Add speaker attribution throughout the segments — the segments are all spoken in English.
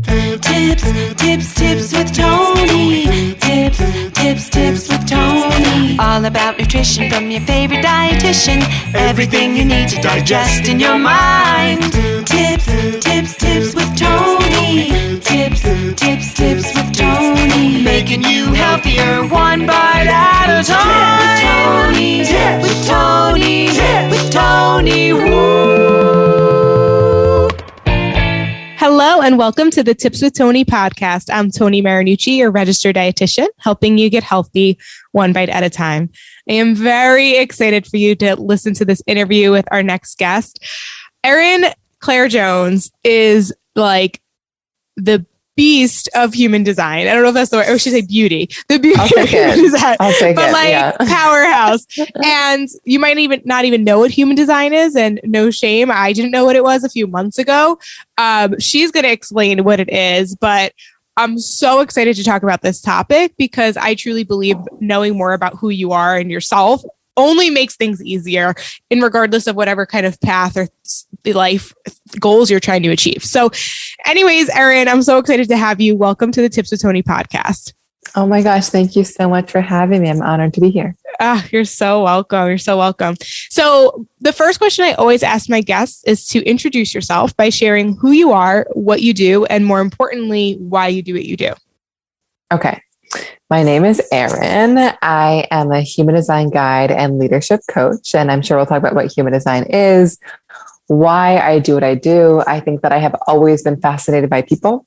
Speaker 1: Tips with Tony. Tips with Tony. All about nutrition from your favorite dietitian. Everything you need to digest in your mind. Tips with Tony. Tips with Tony. Making you healthier one bite at a time. With Tony. Woo.
Speaker 2: Hello and welcome to the Tips with Tony podcast. I'm Tony Marinucci, your registered dietitian, helping you get healthy one bite at a time. I am very excited for you to listen to this interview with our next guest. Erin Claire Jones is like the beast of human design. I don't know if that's the word. I should say beauty. The beauty of human design.
Speaker 3: I'll take
Speaker 2: but
Speaker 3: it.
Speaker 2: Like
Speaker 3: yeah.
Speaker 2: Powerhouse. And you might not even know what human design is, and no shame. I didn't know what it was a few months ago. She's going to explain what it is, but I'm so excited to talk about this topic because I truly believe knowing more about who you are and yourself only makes things easier in regardless of whatever kind of path or life goals you're trying to achieve. So anyways, Erin, I'm so excited to have you. Welcome to the Tips with Tony podcast.
Speaker 3: Oh my gosh. Thank you so much for having me. I'm honored to be here.
Speaker 2: You're so welcome. You're so welcome. So the first question I always ask my guests is to introduce yourself by sharing who you are, what you do, and more importantly, why you do what you do.
Speaker 3: Okay. My name is Erin. I am a human design guide and leadership coach, and I'm sure we'll talk about what human design is, why I do what I do. I think that I have always been fascinated by people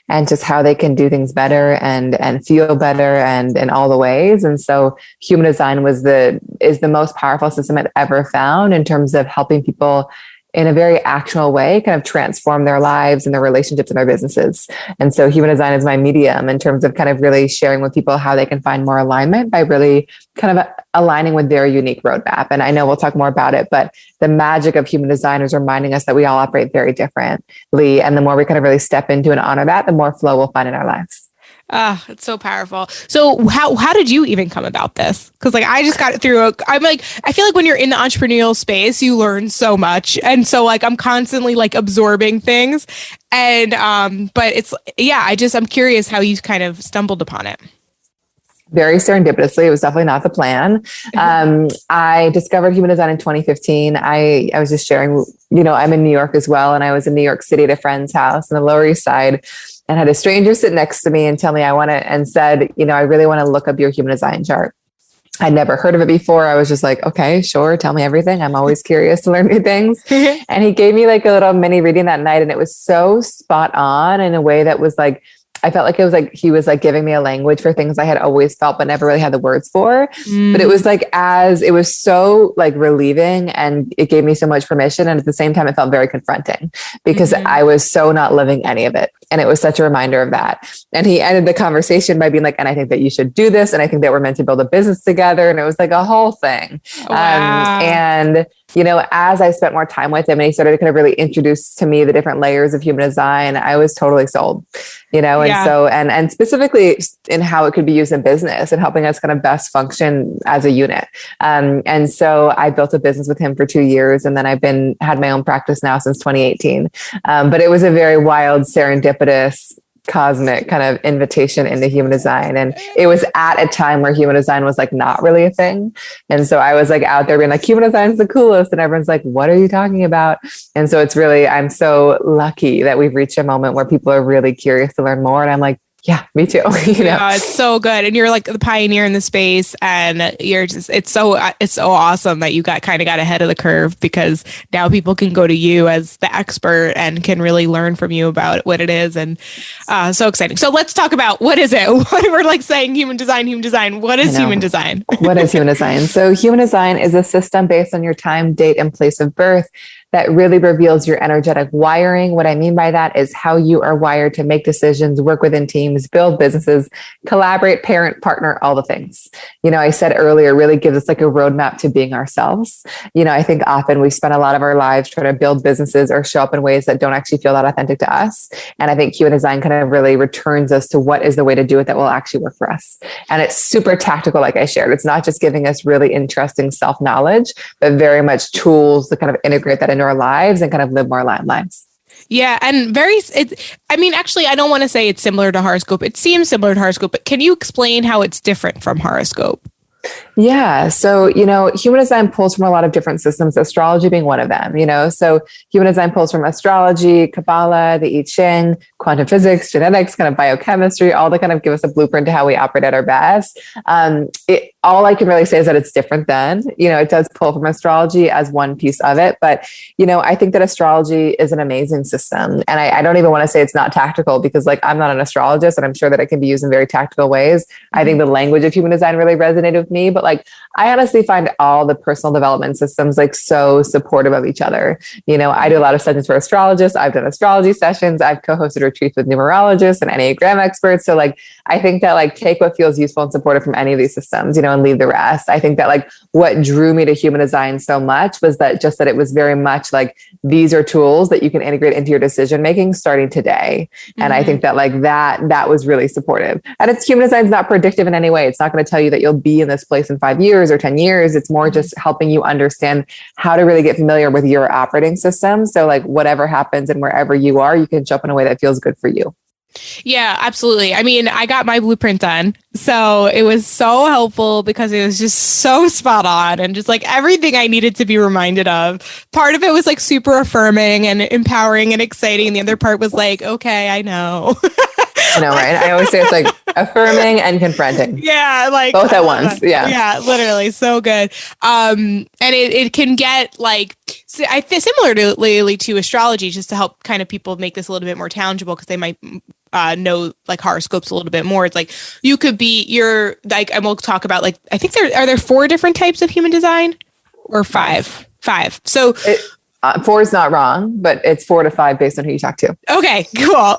Speaker 3: and just how they can do things better and feel better and in all the ways. And so human design is the most powerful system I've ever found in terms of helping people in a very actionable way, kind of transform their lives and their relationships and their businesses. And so human design is my medium in terms of kind of really sharing with people how they can find more alignment by really kind of aligning with their unique roadmap. And I know we'll talk more about it, but the magic of human design is reminding us that we all operate very differently. And the more we kind of really step into and honor that, the more flow we'll find in our lives.
Speaker 2: It's so powerful. So how did you even come about this? Because like I just got it through. I feel like when you're in the entrepreneurial space, you learn so much, and so like I'm constantly like absorbing things. And but I'm curious how you kind of stumbled upon it.
Speaker 3: Very serendipitously. It was definitely not the plan. I discovered human design in 2015. I was just sharing, I'm in New York as well. And I was in New York City at a friend's house on the Lower East Side and had a stranger sit next to me and tell me said, I really want to look up your human design chart. I'd never heard of it before. I was just like, okay, sure. Tell me everything. I'm always curious to learn new things. And he gave me like a little mini reading that night. And it was so spot on in a way that was like, I felt like it was like he was like giving me a language for things I had always felt but never really had the words for. But it was like it was so like relieving, and it gave me so much permission. And at the same time, it felt very confronting because I was so not living any of it. And it was such a reminder of that. And he ended the conversation by being like, and I think that you should do this. And I think that we're meant to build a business together. And it was like a whole thing.
Speaker 2: Wow.
Speaker 3: And as I spent more time with him and he started to kind of really introduce to me the different layers of human design, I was totally sold, and specifically in how it could be used in business and helping us kind of best function as a unit. And so I built a business with him for 2 years, and then I've had my own practice now since 2018. But it was a very wild, serendipitous, cosmic kind of invitation into human design. And it was at a time where human design was like not really a thing. And so I was like out there being like, human design is the coolest. And everyone's like, what are you talking about? And so I'm so lucky that we've reached a moment where people are really curious to learn more. And I'm like, yeah, me too.
Speaker 2: Yeah, it's so good. And you're like the pioneer in the space, and it's so awesome that you got ahead of the curve, because now people can go to you as the expert and can really learn from you about what it is. And so exciting. So let's talk about, what is it? We're like saying human design. What is human design?
Speaker 3: What is human design? So human design is a system based on your time, date, and place of birth that really reveals your energetic wiring. What I mean by that is how you are wired to make decisions, work within teams, build businesses, collaborate, parent, partner, all the things. I said earlier, really gives us like a roadmap to being ourselves. I think often we spend a lot of our lives trying to build businesses or show up in ways that don't actually feel that authentic to us. And I think human design kind of really returns us to what is the way to do it that will actually work for us. And it's super tactical, like I shared. It's not just giving us really interesting self-knowledge, but very much tools to kind of integrate that into our lives and kind of live more aligned lives.
Speaker 2: Yeah, and actually, I don't want to say it's similar to horoscope. It seems similar to horoscope, but can you explain how it's different from horoscope?
Speaker 3: Yeah. So, human design pulls from a lot of different systems, astrology being one of them, So human design pulls from astrology, Kabbalah, the I Ching, quantum physics, genetics, kind of biochemistry, all to kind of give us a blueprint to how we operate at our best. All I can really say is that it's different than, it does pull from astrology as one piece of it. But, I think that astrology is an amazing system. And I don't even want to say it's not tactical because I'm not an astrologist and I'm sure that it can be used in very tactical ways. I think the language of human design really resonated with me, but I honestly find all the personal development systems so supportive of each other. I do a lot of sessions for astrologists. I've done astrology sessions. I've co-hosted retreats with numerologists and Enneagram experts. So I think that take what feels useful and supportive from any of these systems, and leave the rest. I think that what drew me to human design so much was that it was very much these are tools that you can integrate into your decision making starting today. Mm-hmm. And I think that that was really supportive. And human design is not predictive in any way. It's not going to tell you that you'll be in this place in 5 years or 10 years. It's more just helping you understand how to really get familiar with your operating system. So whatever happens and wherever you are, you can show up in a way that feels good for you.
Speaker 2: Yeah, absolutely. I mean, I got my blueprint done. So it was so helpful because it was just so spot on and just everything I needed to be reminded of. Part of it was super affirming and empowering and exciting. And the other part was okay, I know.
Speaker 3: I know, right? I always say it's affirming and confronting.
Speaker 2: Yeah,
Speaker 3: both at once. Yeah.
Speaker 2: Yeah, literally. So good. And it can get I think similarly to astrology, just to help kind of people make this a little bit more tangible because they might know horoscopes a little bit more. It's you could be and we'll talk about I think are there 4 different types of human design or 5? 5. So
Speaker 3: 4 is not wrong, but it's 4 to 5 based on who you talk to.
Speaker 2: Okay, cool.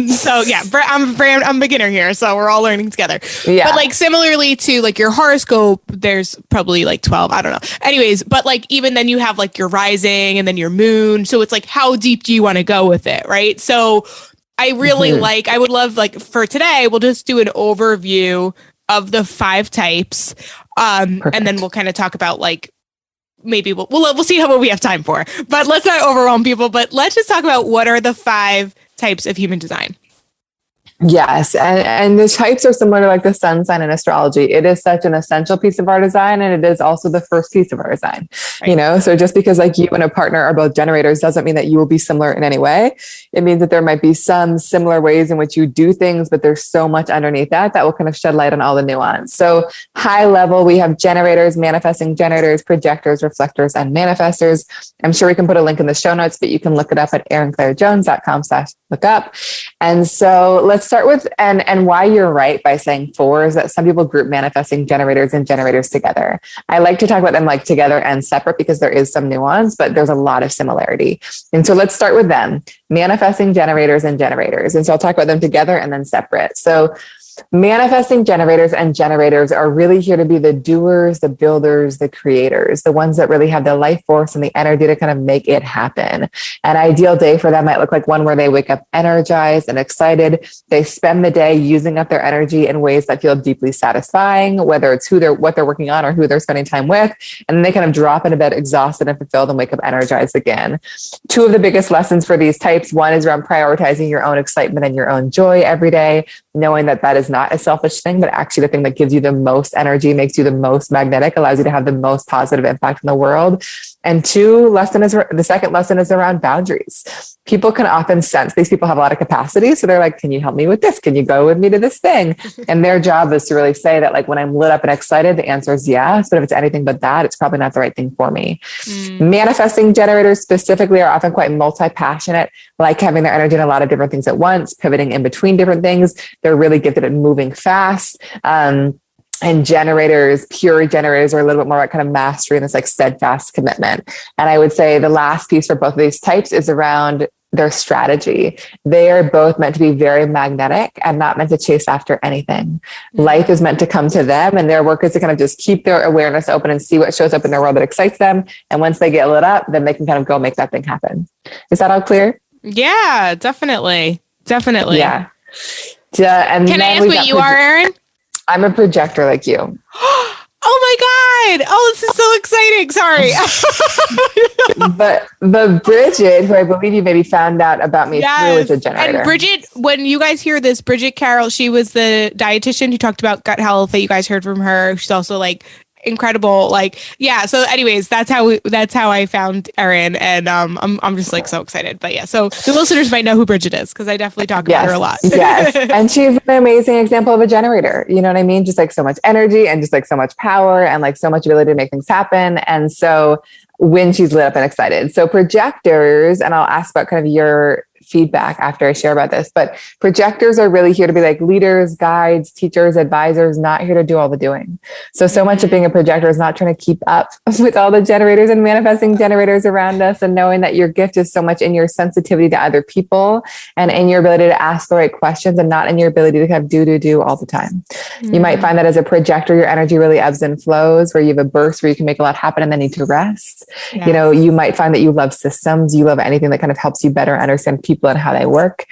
Speaker 2: So yeah, I'm a beginner here, so we're all learning together. Yeah. But similarly to your horoscope, there's probably 12. I don't know. Anyways, but even then you have your rising and then your moon. So it's how deep do you want to go with it, right? So I really I would love for today, we'll just do an overview of the 5 types, and then we'll kind of talk about maybe we'll see what we have time for, but let's not overwhelm people. But let's just talk about what are the 5 types of human design.
Speaker 3: Yes. And the types are similar to the sun sign in astrology. It is such an essential piece of our design. And it is also the first piece of our design, right. So just because you and a partner are both generators doesn't mean that you will be similar in any way. It means that there might be some similar ways in which you do things, but there's so much underneath that will kind of shed light on all the nuance. So high level, we have generators, manifesting generators, projectors, reflectors, and manifestors. I'm sure we can put a link in the show notes, but you can look it up at erinclairejones.com/lookup. And so let's start with, and why you're right by saying 4 is that some people group manifesting generators and generators together. I like to talk about them together and separate because there is some nuance, but there's a lot of similarity. And so let's start with them, manifesting generators and generators. And so I'll talk about them together and then separate. So manifesting generators and generators are really here to be the doers, the builders, the creators, the ones that really have the life force and the energy to kind of make it happen. An ideal day for them might look like one where they wake up energized and excited. They spend the day using up their energy in ways that feel deeply satisfying, whether it's what they're working on or who they're spending time with. And then they kind of drop into bed exhausted and fulfilled and wake up energized again. 2 of the biggest lessons for these types, one is around prioritizing your own excitement and your own joy every day, knowing that is not a selfish thing, but actually the thing that gives you the most energy, makes you the most magnetic, allows you to have the most positive impact in the world. And the second lesson is around boundaries. People can often sense these people have a lot of capacity. So they're like, can you help me with this? Can you go with me to this thing? And their job is to really say that when I'm lit up and excited, the answer is yes. But if it's anything but that, it's probably not the right thing for me. Manifesting generators specifically are often quite multi-passionate, like having their energy in a lot of different things at once, pivoting in between different things. They're really gifted at moving fast. And pure generators are a little bit more about kind of mastery and this steadfast commitment. And I would say the last piece for both of these types is around their strategy. They are both meant to be very magnetic and not meant to chase after anything. Life is meant to come to them, and their work is to kind of just keep their awareness open and see what shows up in their world that excites them. And once they get lit up, then they can kind of go make that thing happen. Is that all clear?
Speaker 2: Yeah, definitely. Definitely.
Speaker 3: Yeah.
Speaker 2: And can I ask what you are, Erin?
Speaker 3: I'm a projector like you.
Speaker 2: Oh my God. Oh, this is so exciting. Sorry.
Speaker 3: But Bridget, who I believe you maybe found out about me through, is a generator.
Speaker 2: And Bridget, when you guys hear this, Bridget Carol, she was the dietitian who talked about gut health that you guys heard from her. She's also like incredible. Like, yeah. So anyways, that's how I found Erin. And I'm just like so excited. But yeah, so the listeners might know who Bridget is because I definitely talk about her a lot.
Speaker 3: Yes. And she's an amazing example of a generator. You know what I mean? Just like so much energy and just like so much power and like so much ability to make things happen. And so when she's lit up and excited. So projectors, and I'll ask about kind of your feedback after I share about this, but projectors are really here to be like leaders, guides, teachers, advisors, not here to do all the doing. So much of being a projector is not trying to keep up with all the generators and manifesting generators around us, and knowing that your gift is so much in your sensitivity to other people and in your ability to ask the right questions, and not in your ability to kind of do all the time. You might find that as a projector, your energy really ebbs and flows, where you have a burst where you can make a lot happen and then need to rest. Yes. You know, you might find that you love systems. You love anything that kind of helps you better understand people and how they work.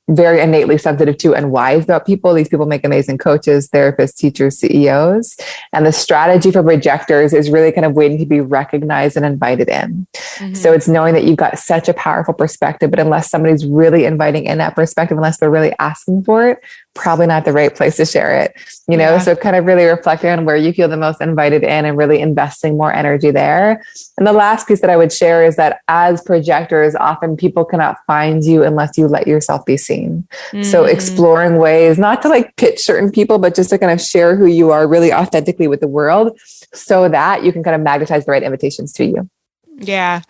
Speaker 3: Very innately sensitive to and wise about people. These people make amazing coaches, therapists, teachers, CEOs. And the strategy for projectors is really kind of waiting to be recognized and invited in. So it's knowing that you've got such a powerful perspective, but unless somebody's really inviting in that perspective, unless they're really asking for it, probably not the right place to share it, you know? So kind of really reflecting on where you feel the most invited in and really investing more energy there. And the last piece that I would share is that as projectors, often people cannot find you unless you let yourself be seen. So exploring ways not to like pitch certain people, but just to kind of share who you are really authentically with the world, so that you can kind of magnetize the right invitations to you.
Speaker 2: Yeah.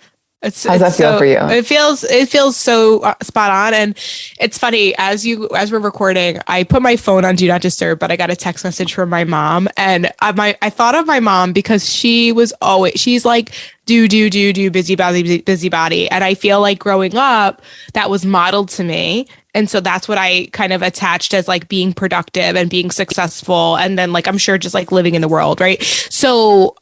Speaker 3: How's that feel for you?
Speaker 2: It feels so spot on. And it's funny, as we're recording, I put my phone on do not disturb, but I got a text message from my mom, and I thought of my mom because she's like, do busybody. And I feel like growing up, that was modeled to me. And so that's what I kind of attached as like being productive and being successful. And then like, I'm sure just like living in the world. Right. So,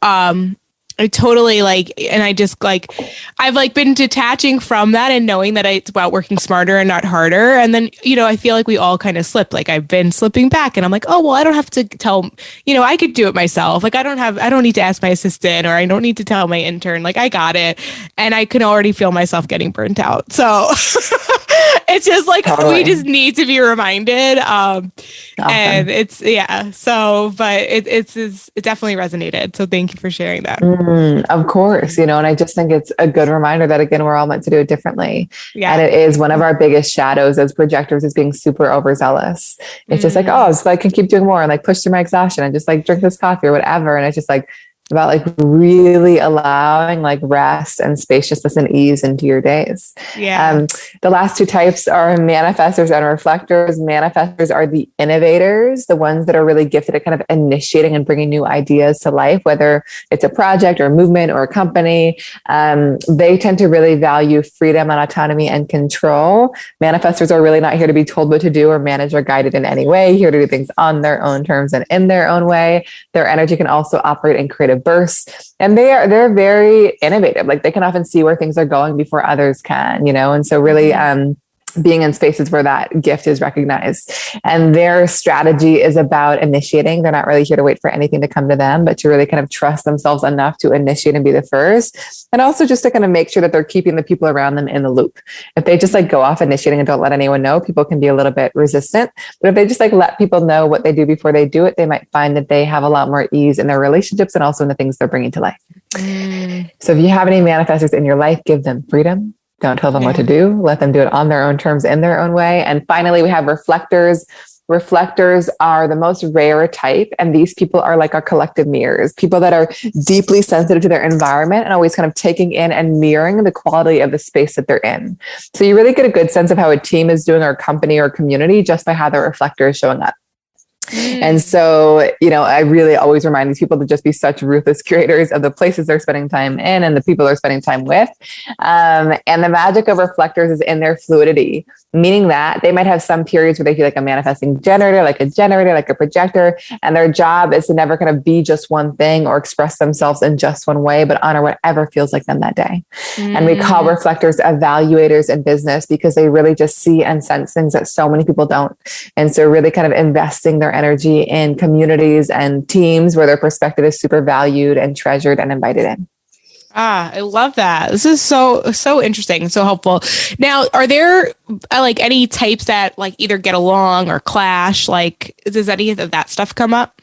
Speaker 2: I totally like, and I just like, I've like been detaching from that and knowing that it's about working smarter and not harder. And then, you know, I feel like we all kind of slipped. Like I've been slipping back, and I'm like, oh, well, I don't have to tell, you know, I could do it myself. Like I don't need to ask my assistant, or I don't need to tell my intern, like I got it. And I can already feel myself getting burnt out. So it's just like, we just need to be reminded. Awesome. And it's, so, but it definitely resonated. So thank you for sharing that.
Speaker 3: Of course, you know, and I just think it's a good reminder that, again, we're all meant to do it differently. Yeah. And it is one of our biggest shadows as projectors, is being super overzealous. It's just like, oh, so I can keep doing more and like push through my exhaustion and just like drink this coffee or whatever. And it's just like about like really allowing like rest and spaciousness and ease into your days. Yeah. The last two types are manifestors and reflectors. Manifestors are the innovators, the ones that are really gifted at kind of initiating and bringing new ideas to life, whether it's a project or a movement or a company. They tend to really value freedom and autonomy and control. Manifestors are really not here to be told what to do or managed or guided in any way, here to do things on their own terms and in their own way. Their energy can also operate in creative bursts, and they're very innovative. Like they can often see where things are going before others can, you know? And so really, being in spaces where that gift is recognized, and their strategy is about initiating. They're not really here to wait for anything to come to them, but to really kind of trust themselves enough to initiate and be the first. And also just to kind of make sure that they're keeping the people around them in the loop. If they just like go off initiating and don't let anyone know, people can be a little bit resistant. But if they just like let people know what they do before they do it, they might find that they have a lot more ease in their relationships and also in the things they're bringing to life. So if you have any manifestors in your life, give them freedom. Don't tell them what to do. Let them do it on their own terms, in their own way. And finally, we have reflectors. Reflectors are the most rare type. And these people are like our collective mirrors, people that are deeply sensitive to their environment and always kind of taking in and mirroring the quality of the space that they're in. So you really get a good sense of how a team is doing, or a company or community, just by how the reflector is showing up. And so, you know, I really always remind these people to just be such ruthless curators of the places they're spending time in and the people they're spending time with. And the magic of reflectors is in their fluidity, meaning that they might have some periods where they feel like a manifesting generator, like a projector, and their job is to never kind of be just one thing or express themselves in just one way, but honor whatever feels like them that day. And we call reflectors evaluators in business because they really just see and sense things that so many people don't. And so really kind of investing their energy in communities and teams where their perspective is super valued and treasured and invited in.
Speaker 2: I love that. This is so interesting and so helpful. Now, are there like any types that like either get along or clash? Like, does any of that stuff come up?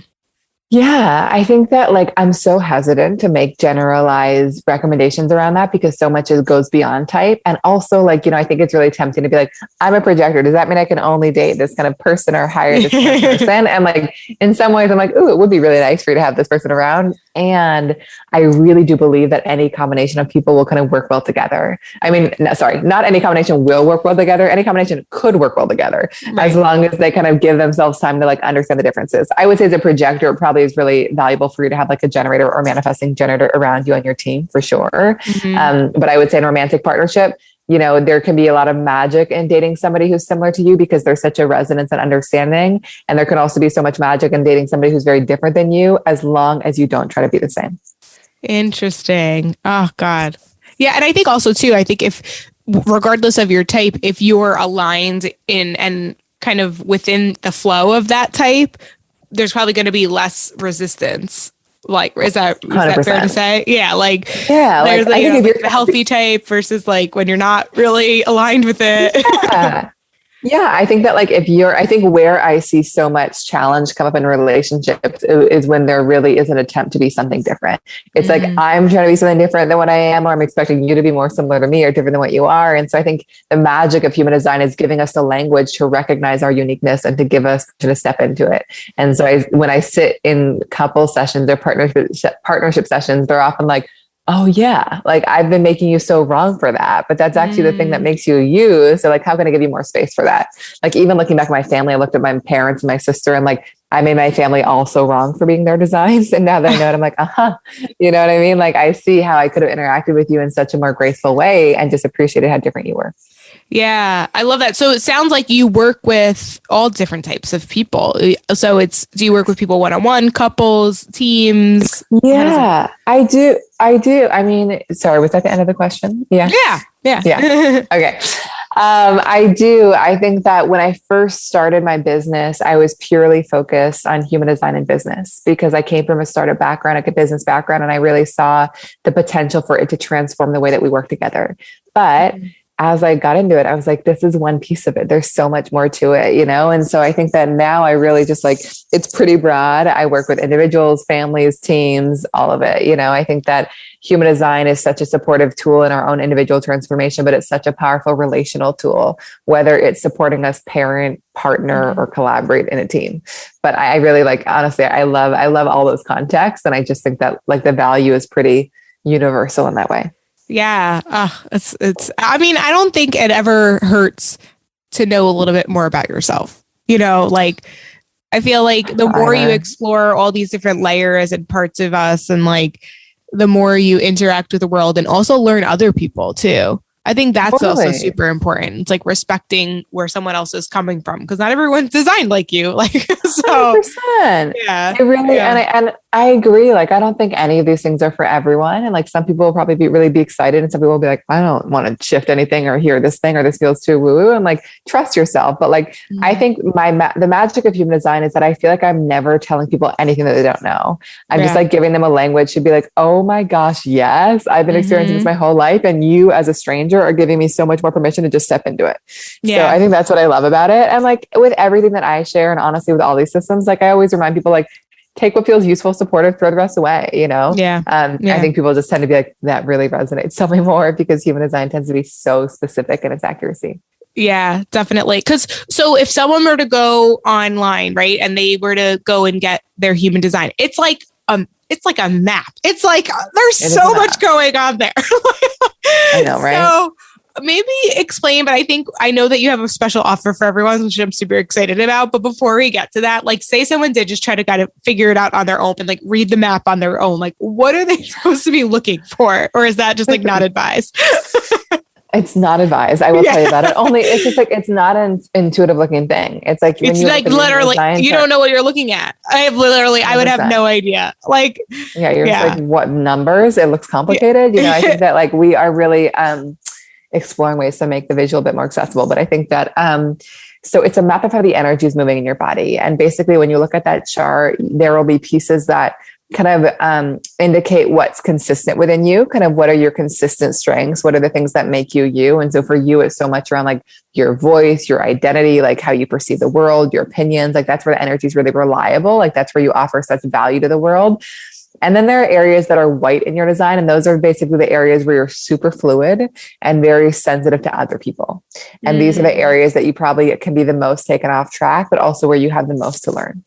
Speaker 3: Yeah, I think that like I'm so hesitant to make generalized recommendations around that because so much goes beyond type. And also like, I think it's really tempting to be like, I'm a projector. Does that mean I can only date this kind of person or hire this kind of person? And like, in some ways I'm like, ooh, it would be really nice for you to have this person around. And I really do believe that any combination of people will kind of work well together. I mean, not any combination will work well together. Any combination could work well together as long as they kind of give themselves time to like understand the differences. I would say as a projector, it probably is really valuable for you to have like a generator or manifesting generator around you on your team for sure. But I would say in a romantic partnership, there can be a lot of magic in dating somebody who's similar to you because there's such a resonance and understanding. And there can also be so much magic in dating somebody who's very different than you, as long as you don't try to be the same.
Speaker 2: Interesting. Oh God. Yeah. And I think also too, if regardless of your type, if you're aligned in and kind of within the flow of that type, there's probably going to be less resistance. Like, is that fair to say? Yeah. Like, there's like, if you're the healthy type versus like when you're not really aligned with it.
Speaker 3: Yeah, I think that like I think where I see so much challenge come up in relationships is when there really is an attempt to be something different. It's like, I'm trying to be something different than what I am, or I'm expecting you to be more similar to me or different than what you are. And so I think the magic of human design is giving us the language to recognize our uniqueness and to give us to step into it. And so when I sit in couple sessions or partnership sessions, they're often like, oh yeah, like I've been making you so wrong for that, but that's actually the thing that makes you you. So like, how can I give you more space for that? Like even looking back at my family, I looked at my parents and my sister and like, I made my family also wrong for being their designs. And now that I know it, I'm like, you know what I mean? Like I see how I could have interacted with you in such a more graceful way and just appreciated how different you were.
Speaker 2: Yeah, I love that. So it sounds like you work with all different types of people. So do you work with people one-on-one, couples, teams?
Speaker 3: Yeah, I do. I mean, sorry, was that the end of the question? Yeah. Okay. I do. I think that when I first started my business, I was purely focused on human design and business because I came from a startup background, like a business background, and I really saw the potential for it to transform the way that we work together. But as I got into it, I was like, this is one piece of it. There's so much more to it, And so I think that now I really just like, it's pretty broad. I work with individuals, families, teams, all of it. I think that human design is such a supportive tool in our own individual transformation, but it's such a powerful relational tool, whether it's supporting us parent, partner, or collaborate in a team. But I really honestly, I love all those contexts. And I just think that like the value is pretty universal in that way.
Speaker 2: Yeah. I mean, I don't think it ever hurts to know a little bit more about yourself. Like I feel like the more you explore all these different layers and parts of us and like the more you interact with the world and also learn other people too. I think that's also super important. It's like respecting where someone else is coming from because not everyone's designed like you. Like, so
Speaker 3: 100%.
Speaker 2: Yeah.
Speaker 3: It really, and I agree. Like, I don't think any of these things are for everyone. And like, some people will probably really be excited and some people will be like, I don't want to shift anything or hear this thing, or this feels too woo. And like, trust yourself. But like, I think the magic of human design is that I feel like I'm never telling people anything that they don't know. I'm just like giving them a language to be like, oh my gosh, yes, I've been experiencing this my whole life. And you as a stranger are giving me so much more permission to just step into it. So I think that's what I love about it. And like with everything that I share, and honestly with all these systems, like I always remind people like, take what feels useful, supportive, throw the rest away, I think people just tend to be like, that really resonates. Tell me more, because human design tends to be so specific in its accuracy.
Speaker 2: Yeah, definitely. So if someone were to go online, right, and they were to go and get their human design, it's like a map. It's like there's so much going on there.
Speaker 3: I know, right?
Speaker 2: So maybe explain, but I know that you have a special offer for everyone, which I'm super excited about. But before we get to that, like say someone did just try to kind of figure it out on their own and like read the map on their own, like what are they supposed to be looking for? Or is that just like not advised?
Speaker 3: It's not advised. I will tell you about it. Only it's just like, it's not an intuitive looking thing. It's like,
Speaker 2: it's like literally, you don't know what you're looking at. I would have no idea. Like,
Speaker 3: you're just like, what numbers? It looks complicated. I think that like we are really, exploring ways to make the visual a bit more accessible. But I think that, so it's a map of how the energy is moving in your body. And basically when you look at that chart, there will be pieces that kind of indicate what's consistent within you, kind of what are your consistent strengths, what are the things that make you you. And so for you, it's so much around like your voice, your identity, like how you perceive the world, your opinions, like that's where the energy is really reliable. Like that's where you offer such value to the world. And then there are areas that are white in your design. And those are basically the areas where you're super fluid and very sensitive to other people. And these are the areas that you probably can be the most taken off track, but also where you have the most to learn.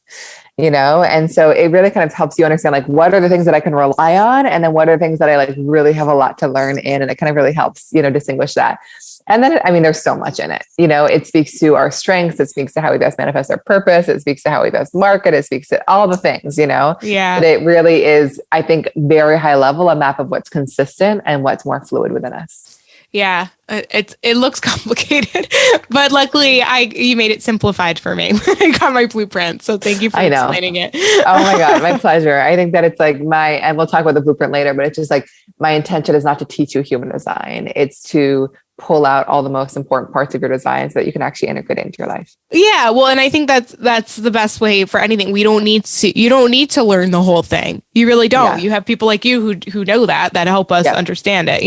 Speaker 3: And so it really kind of helps you understand like what are the things that I can rely on, and then what are the things that I like really have a lot to learn in, and it kind of really helps distinguish that. And then there's so much in it. It speaks to our strengths, it speaks to how we best manifest our purpose, it speaks to how we best market, it speaks to all the things.
Speaker 2: Yeah,
Speaker 3: but it really is, I think, very high level, a map of what's consistent and what's more fluid within us.
Speaker 2: Yeah, it looks complicated, but luckily you made it simplified for me. I got my blueprint, so thank you for explaining it.
Speaker 3: Oh my God, my pleasure. I think that it's like and we'll talk about the blueprint later, but it's just like my intention is not to teach you human design. It's to pull out all the most important parts of your design so that you can actually integrate it into your life.
Speaker 2: Yeah, well, and I think that's the best way for anything. You don't need to learn the whole thing. You really don't. Yeah. You have people like you who know that help us understand it,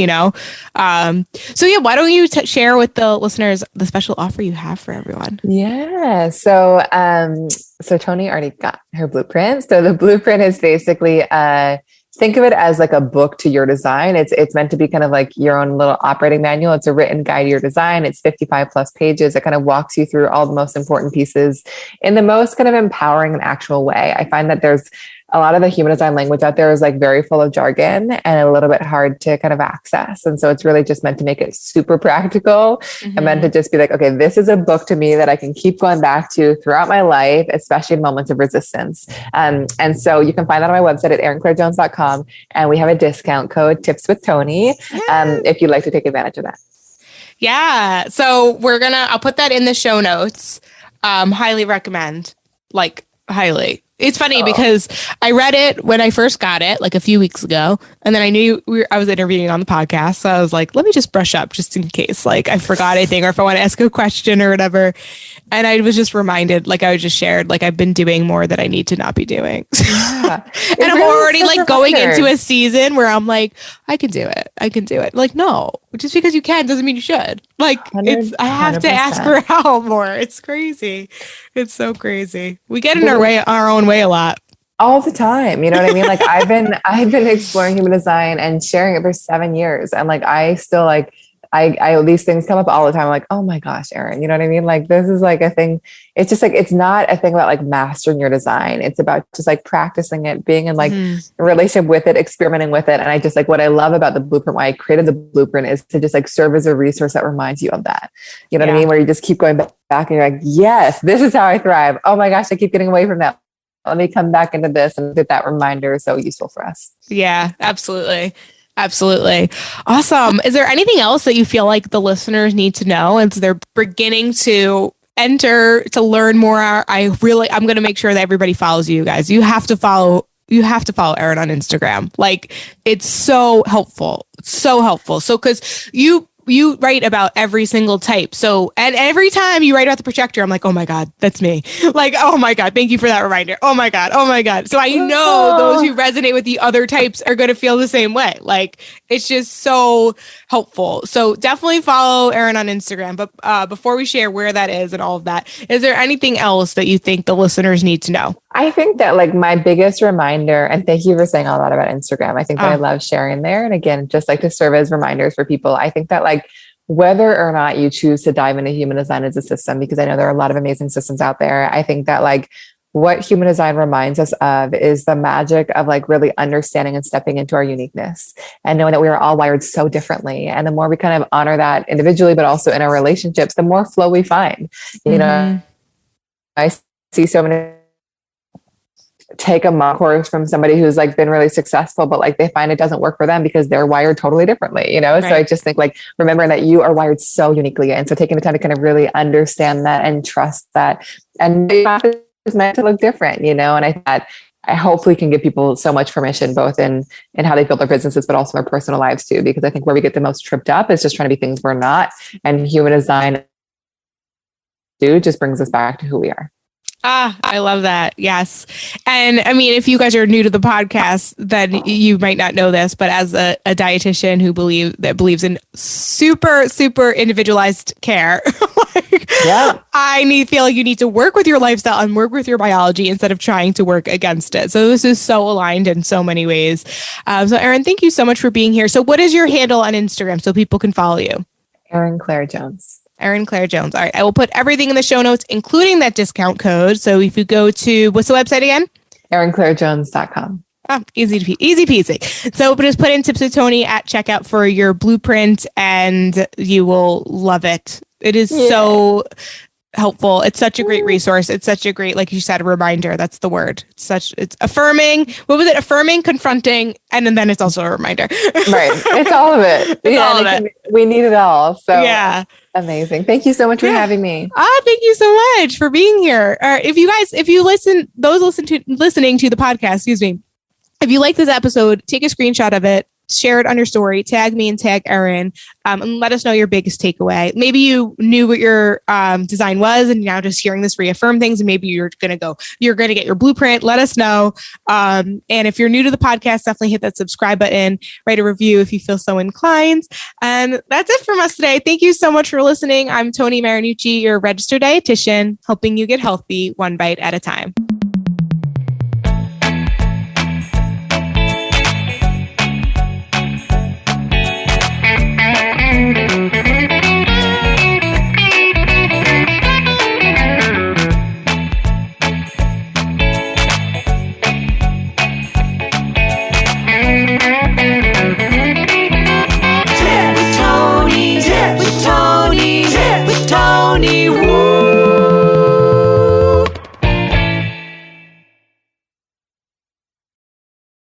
Speaker 2: So yeah, why don't you share with the listeners the special offer you have for everyone?
Speaker 3: Yeah. So Tony already got her blueprint. So the blueprint is basically think of it as like a book to your design. It's meant to be kind of like your own little operating manual. It's a written guide to your design. It's 55 plus pages. It kind of walks you through all the most important pieces in the most kind of empowering and actual way. I find that there's a lot of the human design language out there is like very full of jargon and a little bit hard to kind of access. And so it's really just meant to make it super practical and meant to just be like, okay, this is a book to me that I can keep going back to throughout my life, especially in moments of resistance. And so you can find that on my website at erinclairejones.com. And we have a discount code, Tips with Tony, if you'd like to take advantage of that.
Speaker 2: Yeah. So I'll put that in the show notes. Highly recommend, highly. It's funny because I read it when I first got it, like a few weeks ago, and then I knew I was interviewing on the podcast, so I was like, let me just brush up just in case, like I forgot anything or if I want to ask a question or whatever. And I was just reminded, like I was just shared, like I've been doing more that I need to not be doing.
Speaker 3: Yeah.
Speaker 2: And I'm already like going into a season where I'm like, I can do it. Like, no, just because you can doesn't mean you should. Like I have to ask for help more. It's crazy. It's so crazy. We get in our own way a lot.
Speaker 3: All the time. You know what I mean? Like I've been exploring human design and sharing it for 7 years. And like, I still like, I these things come up all the time. I'm like, oh my gosh, Erin, you know what I mean? Like, this is like a thing. It's just like, it's not a thing about like mastering your design. It's about just like practicing it, being in like a relationship with it, experimenting with it. And I just like, what I love about the blueprint, why I created the blueprint is to just like serve as a resource that reminds you of that. You know what I mean? Where you just keep going back and you're like, yes, this is how I thrive. Oh my gosh, I keep getting away from that. Let me come back into this, and that reminder is so useful for us.
Speaker 2: Yeah, absolutely. Absolutely. Awesome. Is there anything else that you feel like the listeners need to know as they're beginning to learn more? I'm going to make sure that everybody follows you guys. You have to follow Erin on Instagram. Like, it's so helpful. So helpful. So, cause you write about every single type. So, and every time you write about the projector, I'm like, oh my God, that's me. Like, oh my God, thank you for that reminder. Oh my God. So I know those who resonate with the other types are going to feel the same way. Like, it's just so helpful. So definitely follow Erin on Instagram. But before we share where that is and all of that, is there anything else that you think the listeners need to know?
Speaker 3: I think that like my biggest reminder, and thank you for saying all that about Instagram. I think that I love sharing there. And again, just like to serve as reminders for people. I think that like whether or not you choose to dive into human design as a system, because I know there are a lot of amazing systems out there. I think that like what human design reminds us of is the magic of like really understanding and stepping into our uniqueness and knowing that we are all wired so differently. And the more we kind of honor that individually, but also in our relationships, the more flow we find. You know, I see so many take a mock course from somebody who's like been really successful, but like they find it doesn't work for them because they're wired totally differently, Right. So I just think like remembering that you are wired so uniquely. And so taking the time to kind of really understand that and trust that, and it's meant to look different, And I thought I hopefully can give people so much permission, both in how they build their businesses, but also their personal lives too. Because I think where we get the most tripped up is just trying to be things we're not. And human design just brings us back to who we are.
Speaker 2: I love that. Yes. And I mean, if you guys are new to the podcast, then you might not know this, but as a dietitian who believes in super, super individualized care, I feel like you need to work with your lifestyle and work with your biology instead of trying to work against it. So this is so aligned in so many ways. So Erin, thank you so much for being here. So what is your handle on Instagram so people can follow you?
Speaker 3: Erin Claire Jones.
Speaker 2: Erin Claire Jones. All right. I will put everything in the show notes, including that discount code. So if you go to, what's the website again?
Speaker 3: ErinClaireJones.com.
Speaker 2: Easy peasy. So just put in Tips with Tony at checkout for your blueprint and you will love it. It is so helpful. It's such a great resource. It's such a great, like you said, a reminder. That's the word. It's affirming. What was it? Affirming, confronting, and then it's also a reminder. Right.
Speaker 3: It's all of it.
Speaker 2: All of it.
Speaker 3: We need it all. So
Speaker 2: yeah.
Speaker 3: Amazing. Thank you so much for having me.
Speaker 2: Thank you so much for being here. If you listening to the podcast, excuse me, if you like this episode, take a screenshot of it, share it on your story, tag me and tag Erin, and let us know your biggest takeaway. Maybe you knew what your design was and now just hearing this reaffirm things, and maybe you're going to get your blueprint. Let us know. And if you're new to the podcast, definitely hit that subscribe button, write a review if you feel so inclined. And that's it from us today. Thank you so much for listening. I'm Tony Marinucci, your registered dietitian, helping you get healthy one bite at a time.